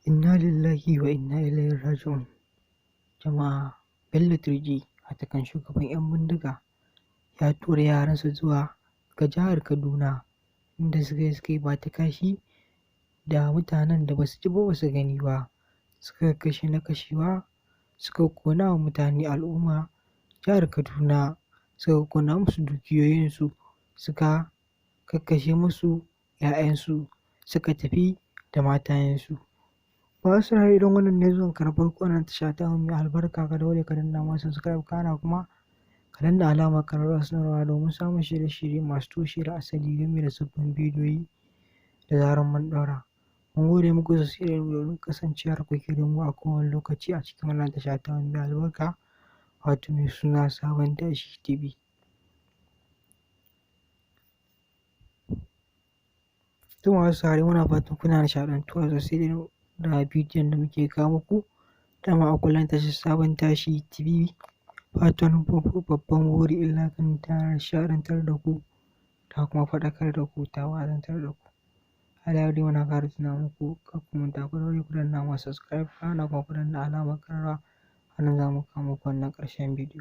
Inna lillahi wa inna ilaihi raji'un. Jama'a, Bello Turji, watakan shugaban 'yan bindiga, ya tura yaransa zuwa ga jihar Kaduna inda suka yi ba ta kashi da mutanen da basu ji ba basu gani ba. Suka kashe na kashewa, suka ƙona wa mutane al'umma jihar Kaduna, suka ƙona musu dukiyoyinsu, suka kakkashe musu 'ya'yansu, suka tafi da matayensu. Masu saurare, idan wannan ne zuwan ka na farko wannan tasha tamu mai albarka, ka daure ka danna mana subscribe, kana kuma ka danna alamar ƙararrawar sanarwa domin samun shirye-shirye masu tushe da asali game da sabbin bidiyoyi da zarar mun ɗaura. Mun gode muku sosai domin kasancewar ku ke da mu a kowane lokaci a cikin wannan tasha tamu mai albarka, wato mai suna Sabon Tashi TV. To masu saurare, muna fatan kuna nishaɗantuwa sosai da bidiyon da muke kawo muku. Dama a kullum tashar Sabon Tashi TV fatan babban buri illa kan ta nishaɗantar da ku ta kuma faɗakar da ku ta wa'azantar da ku. Har yau dai muna ƙara tuna muku kar ku manta ku daure ku danna mana subscribe, kana kuma ku danna alamar ƙararrawa. A nan za mu kawo muku wannan ƙarshen bidiyo.